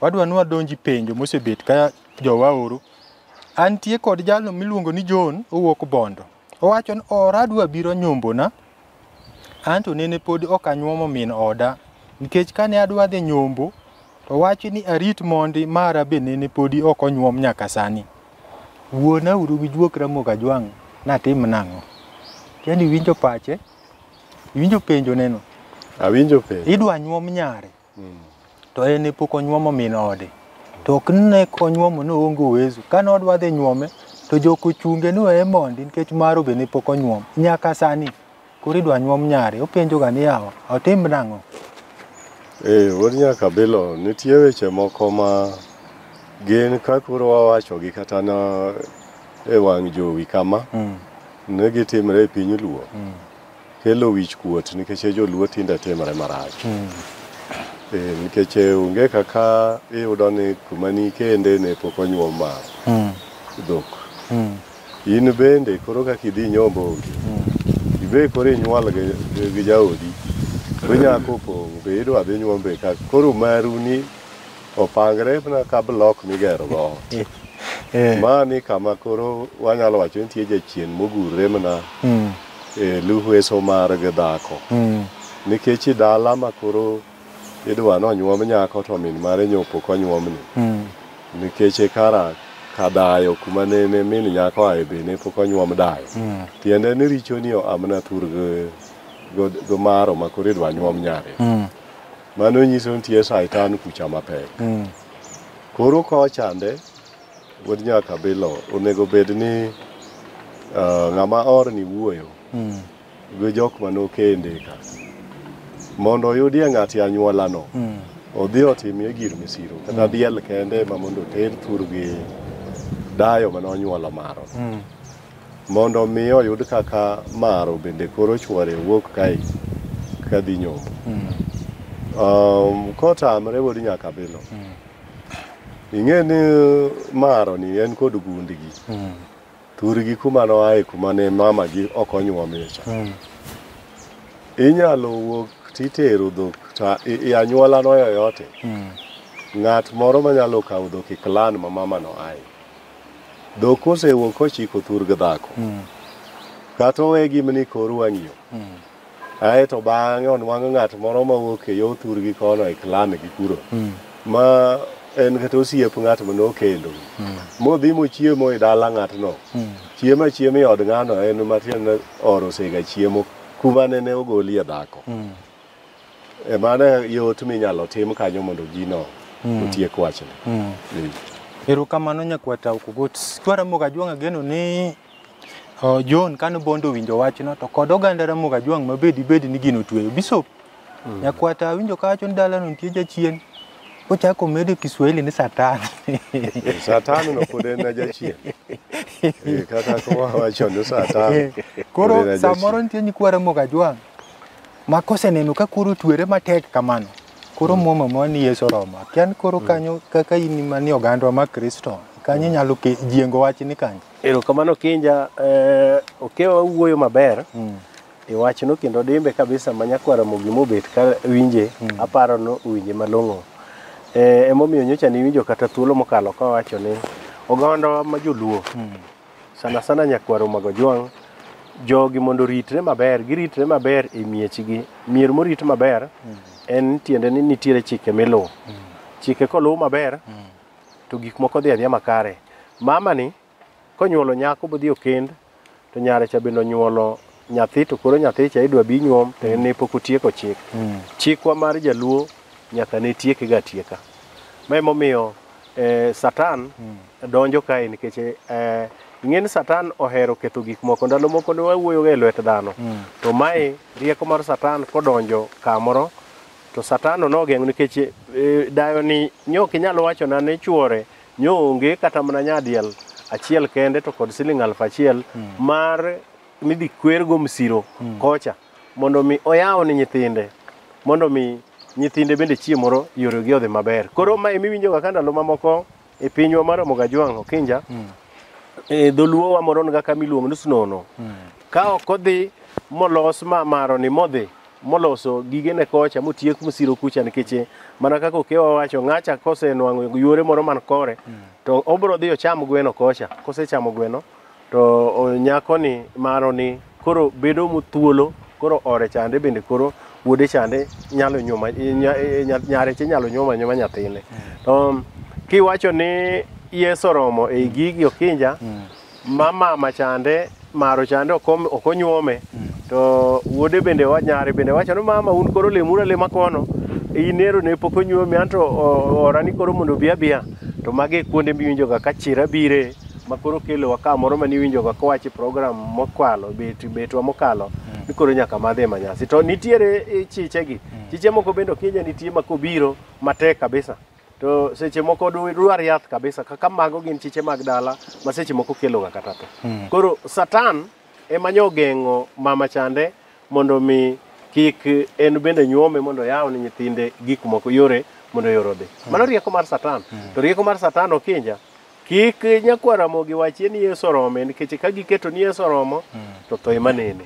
Wadwa nwa donji penjo mosebet ka jowaoro. Antie kod jalno miluongo ni John owuok Bondo. Owacho ni oradwa biro nyombona. Anto nene pod ok anyuomo min oda. Nikech kane adwa dhi nyombo to wacho ni arit mondi mara be nene podi ok onyuom nyaka sani. Wuona uru gi juok Ramogi Ajwang' natim nang'o. Yani winjo pache. Winjo penjo neno. Awinjo penjo. Idwa nyuom nyare. To ene pok onyuomo min ode. To ok ne konyuomo no ongo wezu. Kane odwa dhi nyuome to joko chunge no mondi nikech maro be ne pok onyuom. Nyaka sani koro idwa nyuom nyare. Openjo ga ni yawa. Otim nang'o. Wuod nyaka bilo nitie weche moko ma gin kakoro wawachogi kata na e wang' jowi kama. Ne gitimre e piny Luo. Kelo wich kuot nikech joluo tinde timre marach. Nikech unge kaka iyudo ni kuma ni kende ne pok onyuom mar dhok. In bende koro kaka idhi Nyombo ibe koro inyuol gi jaodi. Nyako pong' be idwa dhi nyuombe ka koro maru ni opangre mana ka blok migero go. Mani kama koro wanyalo wacho nitie jachien mogurre mana luhweso mar dhako. Nikech dala ma koro idwa no nyuom nyako to min mare nyopo konyuomni. Nikech kara kadayo kuma nene min nyako ae be ne pok onyuom dayo. Tiende ni richo ni amna thur go maro ma koro idwa nyuom nyare. Mano nyiso nitie shaitan kucha mapek. Koro kochande wuod nyaka bilo onego bed ni ng'ama or ni wuoyo gi jok manokende ka mondo oyudie ng'ati anyuola no odhi otimie gir misiro kata diel kende ma mondo ter thur gi dayo manonyuolo maro mondo mi oyud kaka maro bende koro chwore wuok kae kadhi Nyombo. Kotamre wuod nyaka bilo ing'e ni maro ni en kod gundgi. Thurgi kuma noae kuma ne mama gi ok onyuomie cha. Inyalo wuok titero dhok ta anyuola no yoyote. Ng'at moro manyalo kawo dhok e clan ma mama no ae. Dhok osewuok kochiko thur gi dhako. Kata owe gimni koro wang'iyo. Ae to bang'e onwang'o ng'at moro mawuok e yo thurgi kono e clan gi kuro. Ma en kata osiep ng'at manokendo. Modhi mochiemo e dala ng'atno. Chiemo e od ng'ano en matiende oro sega chiemo kuma nene ogolie dhako. Mane yot minyalo tim kanyo mondo gino otiek wachne. Erokamano nyakwata Okugot. Kwa Ramogi Ajwang' ageno ni John kano Bondo winjo wachno to kod oganda Ramogi Ajwang' mabedi ni gino tweyo. Bishop nyakwata winjo kawacho ni dala no nitie jachien. Kochako medo Kiswahili ni Satan. Satan no pod en jachien. Kata ko wacho ni Satan. Koro samoro nitie nyikwa Ramogi Ajwang' ma koseneno ka koro twere matek kamano. Koro muomo mani Yesu Roma. Kian koro kanyo kaka in mani ogandwa ma Kristo. Kanyo nyalo jiengo wach ni kanyo. Erokamano Kinja okewa wuoyo maber. Wachno kendo dimbe kabisa manyakwa Ramogi mobet ka winje aparo no winje malong'o. Emomiyo nyocha ni winjo kata thuolo mokalo ka wacho ni oganda ma joluo sana nyakwa Ramogi Ajwang' jogi mondo ritre maber, giritre maber e miechgi. Mier morit maber en tiende ni nitiere chike miluwo. Chike koluw maber to gik moko dhi adhiya makare. Mama ni konyuolo nyako bodhi okend to nyare cha bendo nyuolo nyathi to koro nyathi cha idwa bi nyuom to ne pok otieko chik. Chikwa mar Jaluo nyaka ne tieke ga tieka. Mae momiyo Satan donjo kae nikech ing'eni Satan ohero ketho gik moko. Ndalo moko ne wawuoyo e lwet dhano. To mae rieko mar Satan kodonjo kamoro to Satan nogeng'o nikech dayo ni nyok inyalo wacho na ne chuore nyo onge kata mana nyadiel achiel kende to kod siling 1,000 mar midhi kwergo msiro kocha mondo mi oyaw ni nyithinde mondo mi nyithinde bende chiemoro yoregi odhi maber. Koro mae miwinjo ka ndalo mamoko e pinywa mar Mogajwang' Okinja dholuo wa moro nga kama iluongo ni Snono. Ka ok odhi molos maro ni modhi moloso gigene kocha motiek msiro kucha nikech mana kaka okewa wacho ng'acha kosenwang'o yore moro man kore to obro dhi ocham gweno kocha. Kosechamo gweno to nyako ni maro ni koro bedo muthuolo koro ore chande bende koro wuode chande nyalo nyuma nyare che nyalo nyuma nyathine. To kiwacho ni Yeso romo e gigi Okinja mama chande maro chande okonyuome to wuode bende nyare bende wacho no mama un koro lemura lema kono inero ne pok onyuomi anto orani koro mondo bia to mage kuonde miwinjo ka chira bire makoro kelo waka moro mani winjo ka wachi program mokwalo betwa mokalo ni koro nyaka madhe manyasi. To nitiere chiche moko bende Okinja nitie makobiro matek kabisa to seche moko dwar yath kabisa kaka mago gin chiche mag dala ma seche moko kelo kata to. Koro Satan ema nyogeng'o mama chande mondo mi kik en bende nyuome mondo yaw ni nyithinde gik moko yore mondo yorodhi. Mano rieko mar Satan. To rieko mar Satan Okinja kik nyakwara mogi wachi ni Yeso romo nikech ka giketo ni Yeso romo to tho ema nene.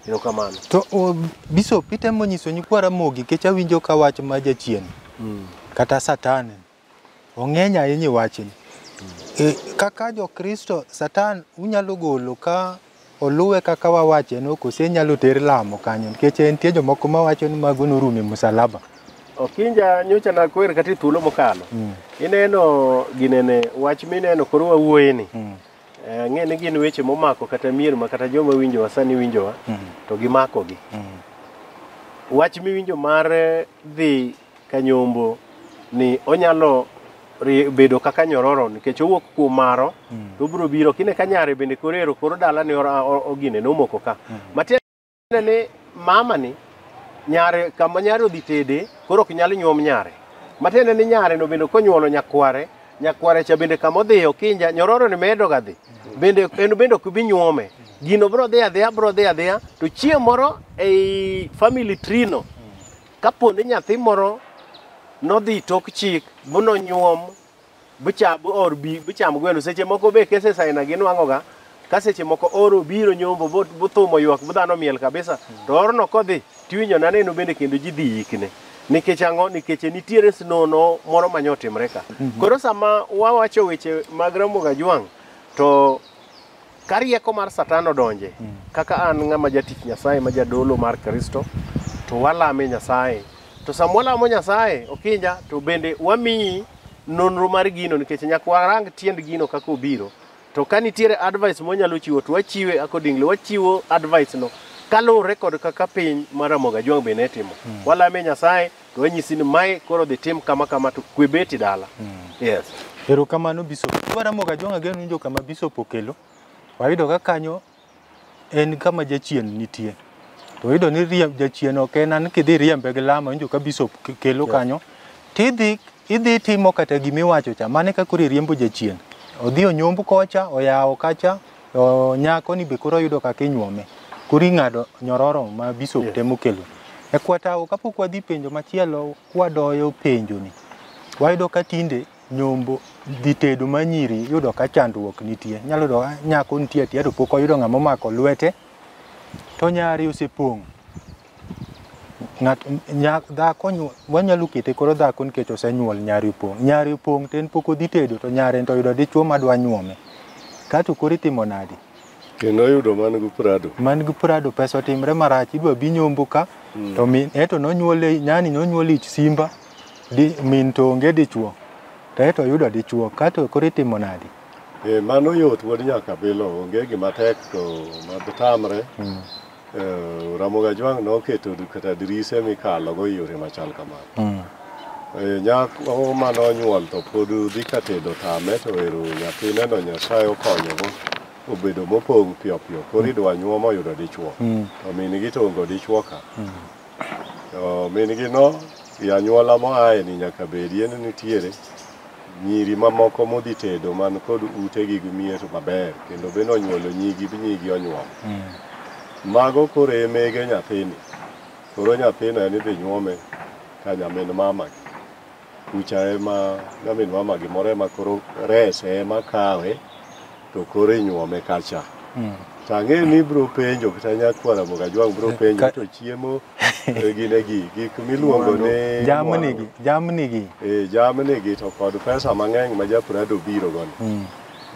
Ino kamano. To Bishop itemo nyiso nyikwara mogi kech awinjo ka wach ma jachien. Kata Satan ong'eny ahinya wachni. Kaka jo Kristo Satan unyalo golo ka oluwe kaka wawache no kose nyalo ter lamo kanyo nikech entie jomoko mawacho ni mago norume msalaba. Okinja nyocha na kwer kati thuolo mokalo. Ineno ginene wach mineno koro wawuoye ni. Ng'eni gin weche momako kata mier ma kata joma winjo wasani winjowa to gimako gi. Wach miwinjo mar dhi ka Nyombo ni onyalo bedo kaka nyororo nikech owuok kuom maro to biro biro kine ka nyare bende korero koro dala ni ogine nomoko ka. Matiende ni mama ni nyare kama nyare odhi tede koro ok nyalo nyuom nyare. Matiende ni nyare no bende konyuolo nyakware cha bende kama odhi Okinja nyororo ni medo ga dhi bende en bende ok bi nyuome gino bro dhi adhiya to chieng' moro ei family tree no kaponde nyathi moro nodhi tok chik buno nyuom bicham gweno seche moko be kese saina ginwang'oga ka seche moko oro biro Nyombo buthumo ywak budhano miel kabisa to orno kodhi tiwinjo naneno bende kendo ji dhi yikne nikech ang'o nikech nitiere Snono moro manyotimre ka. Koro sama wawacho weche mag Mogajwang' to karieko mar Satan odonje kaka an ng'ama jatich Nyasaye ma jadolo mar Kristo to walame Nyasaye to samwalamo Nyasaye Okinja to bende wamiyi nonro mar gino nikech nyaka warang tiend gino kaka obiro to ka nitiere advice monyalo chiwo to wachiwe accordingly wachiwo advice no kalure kod kaka piny mar Mogajwang' be ne timo. Walame Nyasaye to wanyisi ni mae koro dhi tim kama to kwe beti dala. Yes. Erokamano Bishop. Mar Mogajwang' ageno winjo kama Bishop okelo. Wayudo ka kanyo en kama jachien nitie. To yudo ni jachien ok en an kidhi riembe gi lamo winjo ka Bishop kelo kanyo. Idhi timo kata gimiwacho cha mane ka koro riembo jachien. Odhi onyombo kocha, oyawo kacha, nyako ni be koro yudo kaka inyuome. Kuri ng'ado nyororo ma Bishop temo kelo. E kwatawo kapok wadhi penjo machielo kwadoyo penjo ni. Wayudo ka tinde Nyombo dhi tedo manyiri yudo ka chandruok nitie. Nyalo yudo nyako nitie atia to pok oyudo ng'ama omako lwete to nyari osepong'. Dhako wanyalo kete koro dhako nikech osenyuol nyari opong' to en pok odhi tedo to nyare to yudo dichuo madwa nyuome. Kato koro itimo nadi? Kendo yudo man gi prado pesa otimre marach idwa bi Nyombo ka to min eto nonyuole ich simba min to onge dichuo to eto yudo dichuo kato koro itimo nadi? Mano yot wuod nyaka bilo onge gima tek to madtamre Ramogi Ajwang' noketo kata dirise mikalogo yore machal kamano. Nyako manonyuol to pod dhi katedo tame to ero nyathineno Nyasaye okonyogo obedo mopong' piyo piyo, koro idwa nyuom oyudo dichuo. To min-gi to onge dichuo ka. To min-gi no anyuola moaye ni nyaka bedie ni nitiere nyiri mamoko modhi tedo man kod utegi gi mier maber, kendo bende onyuolo nyigi bi nyigi onyuol. Mago koro emege nyathini. Koro nyathino en idhi nyuome ka nyamin mama kucha ema nyamin mama gimoro ema koro rese ema kawe to koro inyuome kacha. Tang'e ni bro penjo kata nyakwara Ramogi Ajwang' bro penjo to chiemo ginegi gik miluongo ni jamnigi to kod pesa mang'eny ma japrado biro gono.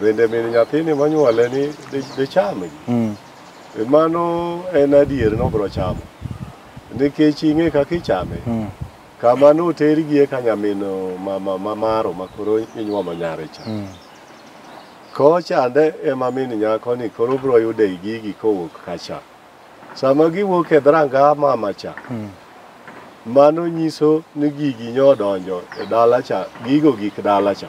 Bende min nyathini monyuole ni dichamgi. Mano en adier nobro chamo. Nikech ing'e kaka ichame. Kama notergie ka nyamin maro makoro inyuomo nyare cha. Kochande ema min nyako ni koro bro yude gigi kowuok kacha. Sama giwuok e dhranga mama cha, mano nyiso ni gigi nyodonjo e dala cha, gigo gik dala cha.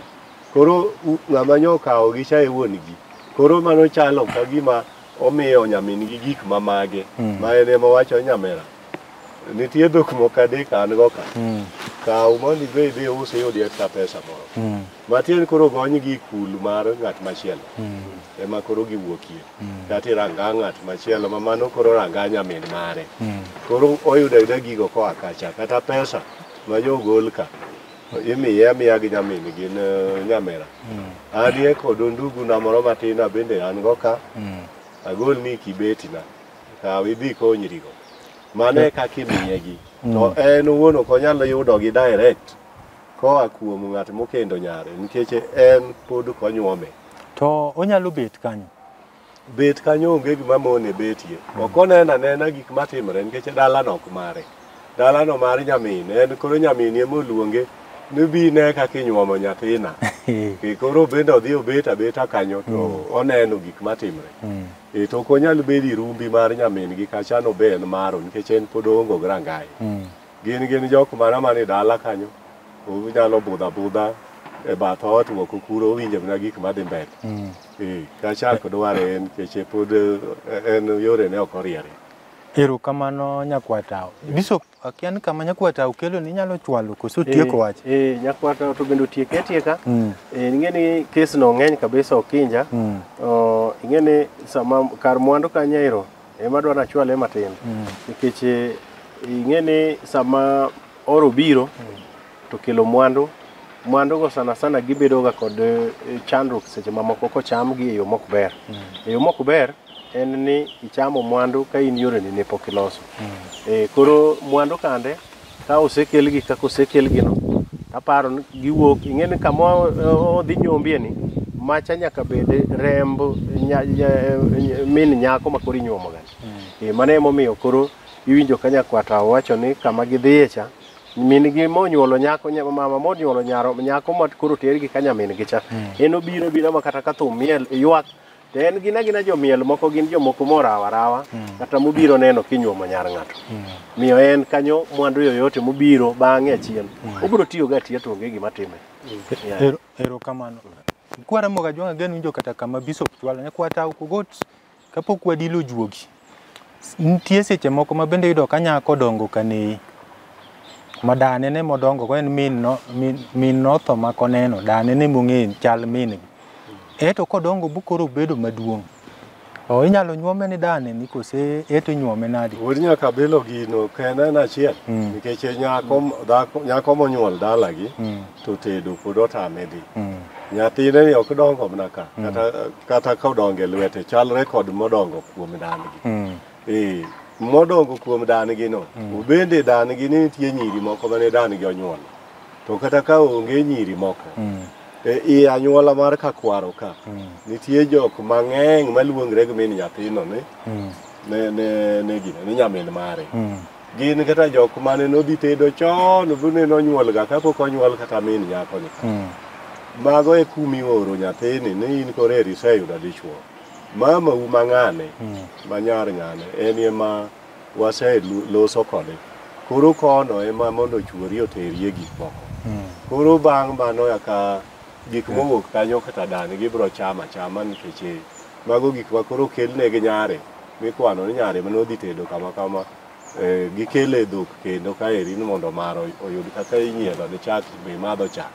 Koro ng'ama nyokawo gi cha e wuon gi. Koro mano chalo ka gima omiyo nyamin gi gik mamage, ma en ema wacho nyamera. Nitie dhok moko adek an go ka. Kaw mondo idhi usi yudi extra pesa moro. Matin koro gony gi kul mar ng'at machielo. Ema koro giwuokie. Kata ranga ng'at machielo ma mano koro ranga nyamin mare. Koro oyudo gigo koa kacha, kata pesa ma jogol ka. Imiye amiya gi nyamin gin nyamera. Anie kod ndugu na moro matin bende an go ka. Agol ni kibeti na. Kaw idhi konyrigo. Mane kaka imiyegi. To en wuon ok onyalo yudogi direct koa kuom ng'at mokendo nyare, nikech en pod konyuome. To onyalo bet kanyo? Bet kanyo onge gima mone betie. Ok oneno anena gik matimore nikech dalano ok mare. Dalano mar nyamin. En koro nyamin ema oluonge ni bi ne kaka inyuomo nyathina. Koro bende odhi obet abeta kanyo to oneno gik matimore. To ok onyal bedo rumbi mar nyamin gi kacha no be en maro nikech en pod ongo grangai. Gin jok mane dala kanyo. Onyalo budha e bath ot wuok kuro winjo na gik madhi mbele. Kacha kod ware en nikech pod en yore ne ok oriere. Erokamano Nyakwatao. Bishop, akian kama Nyakwatao kelo ni nyalo chwalo koso tieko wach. Nyakwatao to bendo tieka. Ing'eni kes no ng'eny kabisa okinja. Ing'eni sama kar mwandu kanyairo ema dwara chwale matin. Nikech ing'eni sama oro biro to kelo mwandu go sana gibedo ga kod chandruok seche mamoko kocham gi e yo mok ber. E yo mok ber en ni ichamo mwandu ka in yore ni pok iloso. Koro mwandu kande ka osekelgi kaka osekelgi no, aparo ni giwuok, ing'eni kama odhi nyombie ni macha nyaka bede remb min nyako makoro inyuomo gani. Mano emomiyo koro iwinjo ka Nyakwatao wacho ni kama gidhiye cha, min gi monyuolo nyako, mama monyuolo nyako ma koro tergi ka nyamin gi cha, en obiro ma kata ka thum miel ywak. To en gina jomiel moko gin jomoko morawa kata mobiro neno kinyuomo nyar ng'ato. Miyo en kanyo mwandu yoyote mobiro bang'e achiel. Obiro tiyo ga tiyo to onge gima time. Erokamano. Kwara Ramogi Ajwang' agen winjo kata kama Bishop chwalo Nyakwatao kogot kapok wadilo juogi. Nitie seche moko ma bende yudo ka nyako dongo kane madane ne modongo ko en min no tho makoneno dane ne mong'en chal min. Eto kodongo bukoro bedo maduong'. Inyalo nyuome ni dane ni kose eto nyuome nadi? Wod nyaka belo gino kena na achiel. Nikech nyako monyuol dalagi to tedo pod otame dhi. Nyathine ni ok dongo mana ka. Kata ka odongo e lwete chalre kod modongo kuom dangi. Modongo kuom dangi no. Bende dangi ni nitie nyiri moko mane dangi onyuol. To kata ka onge nyiri moko. I anyuola mar kakwaro ka. Nitie jok mang'eny maluongre gi min nyathino ni nyamin mare. Gin kata jok mane nodhi tedo chon bune nonyuol ga kapok onyuol kata min nyako ni. Mago e kumi oro nyathini ni in koro eri iseyudo dichuo. mama umang'ane manyar ng'ane en ema wase loso kode koro kono ema mondo chuori oterie gik moko koro bang' mano yaka gik mowuok kanyo kata dani gibro chama nikech mago gik ma koro kelnegi nyare mikwano ni nyare manodhi tedo kama gikele dhok kendo kaeri ni mondo maro oyud kaka inyiedho ni chak be madho chak.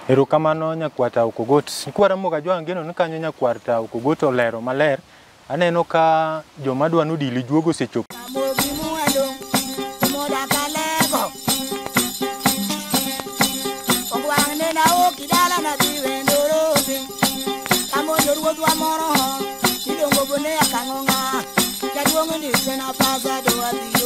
Erokamano nyakwata Ukogot. Kwara moga jwang geno ni kanyo nyakwarta Ukogot olero maler. Aneno ka joma dwa nudili juogo sechopo. Moro, you don't go near Kanonga, that woman is in a pasado.